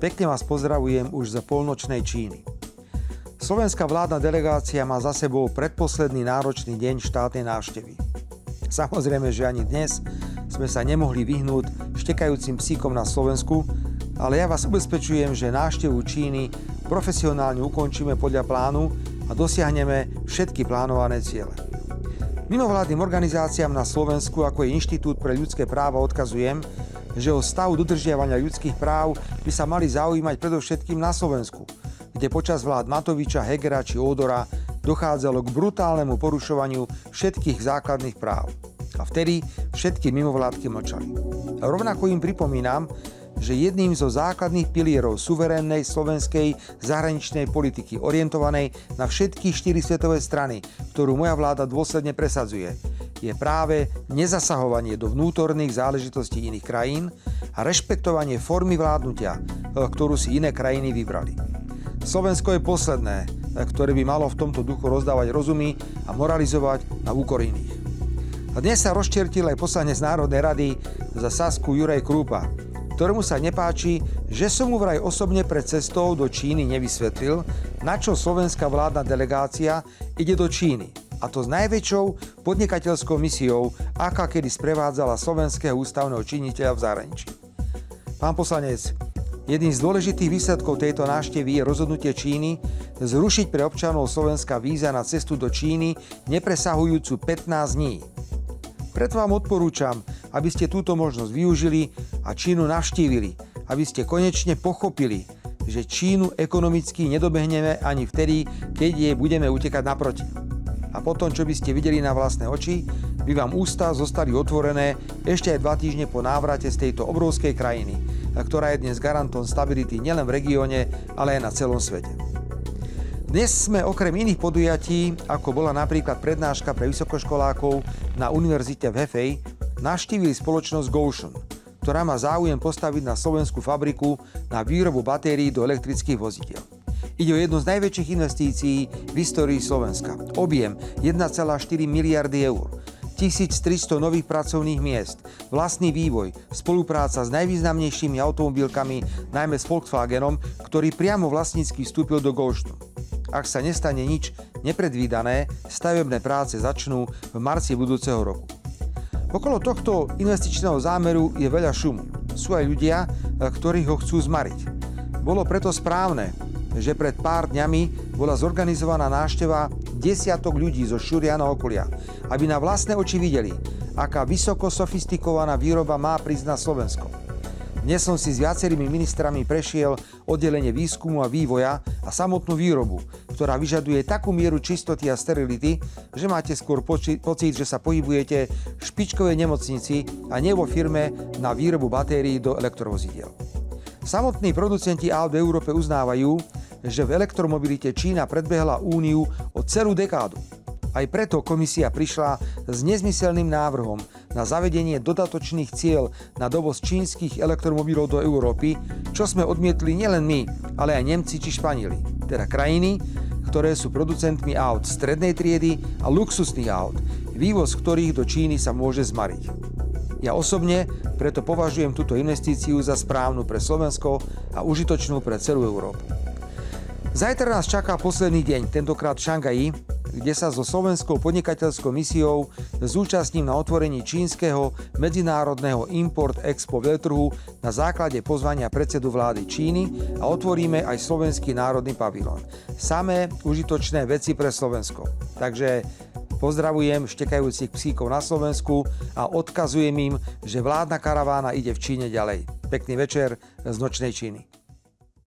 Pekne vás pozdravujem už z polnočnej Číny. Slovenská vládna delegácia má za sebou predposledný náročný deň štátnej návštevy. Samozrejme, že ani dnes sme sa nemohli vyhnúť štekajúcim psíkom na Slovensku, ale ja vás ubezpečujem, že návštevu Číny profesionálne ukončíme podľa plánu a dosiahneme všetky plánované ciele. Mimovládnym organizáciám na Slovensku, ako je Inštitút pre ľudské práva, odkazujem, že o stav dodržiavania ľudských práv by sa mali zaujímať predovšetkým na Slovensku, kde počas vlád Matoviča, Hegera či Ódora dochádzalo k brutálnemu porušovaniu všetkých základných práv. A vtedy všetky mimovládky mlčali. A rovnako im pripomínam, že jedným zo základných pilierov suverénnej slovenskej zahraničnej politiky orientovanej na všetky 4 svetové strany, ktorú moja vláda dôsledne presadzuje, je práve nezasahovanie do vnútorných záležitostí iných krajín a rešpektovanie formy vládnutia, ktorú si iné krajiny vybrali. Slovensko je posledné, ktoré by malo v tomto duchu rozdávať rozumy a moralizovať na úkor iných. A dnes sa rozčertil aj poslanec Národnej rady za Sasku Juraj Krúpa, ktorému sa nepáči, že som mu vraj osobne pred cestou do Číny nevysvetlil, na čo slovenská vládna delegácia ide do Číny. A to s najväčšou podnikateľskou misiou, aká kedy sprevádzala slovenského ústavného činiteľa v zahraničí. Pán poslanec, jedným z dôležitých výsledkov tejto návštevy je rozhodnutie Číny zrušiť pre občanov Slovenska víza na cestu do Číny nepresahujúcu 15 dní. Preto vám odporúčam, aby ste túto možnosť využili a Čínu navštívili, aby ste konečne pochopili, že Čínu ekonomicky nedobehneme ani vtedy, keď jej budeme utekať naproti. A potom, čo by ste videli na vlastné oči, by vám ústa zostali otvorené ešte aj 2 týždne po návrate z tejto obrovskej krajiny, ktorá je dnes garantom stability nielen v regióne, ale aj na celom svete. Dnes sme okrem iných podujatí, ako bola napríklad prednáška pre vysokoškolákov na univerzite v Hefei, navštívili spoločnosť Gotion, ktorá má záujem postaviť na slovenskú fabriku na výrobu batérií do elektrických vozidiel. Ide o jednu z najväčších investícií v histórii Slovenska. Objem 1,4 miliardy eur, 1300 nových pracovných miest, vlastný vývoj, spolupráca s najvýznamnejšími automobilkami, najmä s Volkswagenom, ktorý priamo vlastnícky vstúpil do Gotionu. Ak sa nestane nič nepredvídané, stavebné práce začnú v marci budúceho roku. Okolo tohto investičného zámeru je veľa šumu. Sú aj ľudia, ktorí ho chcú zmariť. Bolo preto správne, že pred pár dňami bola zorganizovaná návšteva desiatok ľudí zo Šuriana okolia, aby na vlastné oči videli, aká vysoko sofistikovaná výroba má prísť na Slovensko. Dnes som si s viacerými ministrami prešiel oddelenie výskumu a vývoja a samotnú výrobu, ktorá vyžaduje takú mieru čistoty a sterility, že máte skôr pocit, že sa pohybujete v špičkovej nemocnici a nie vo firme na výrobu batérií do elektrovozidiel. Samotní producenti aut v Európe uznávajú, že v elektromobilite Čína predbehla Úniu o celú dekádu. Aj preto komisia prišla s nezmyselným návrhom na zavedenie dodatočných cieľ na dovoz čínskych elektromobilov do Európy, čo sme odmietli nielen my, ale aj Nemci či Španieli, teda krajiny, ktoré sú producentmi aut strednej triedy a luxusných aut, vývoz ktorých do Číny sa môže zmariť. Ja osobne preto považujem túto investíciu za správnu pre Slovensko a užitočnú pre celú Európu. Zajtra nás čaká posledný deň, tentokrát v Šangaji, kde sa so slovenskou podnikateľskou misiou zúčastním na otvorení čínskeho medzinárodného Import-Expo veľtrhu na základe pozvania predsedu vlády Číny a otvoríme aj slovenský národný pavilón. Samé užitočné veci pre Slovensko. Takže pozdravujem štekajúcich psíkov na Slovensku a odkazujem im, že vládna karavána ide v Číne ďalej. Pekný večer z nočnej Číny.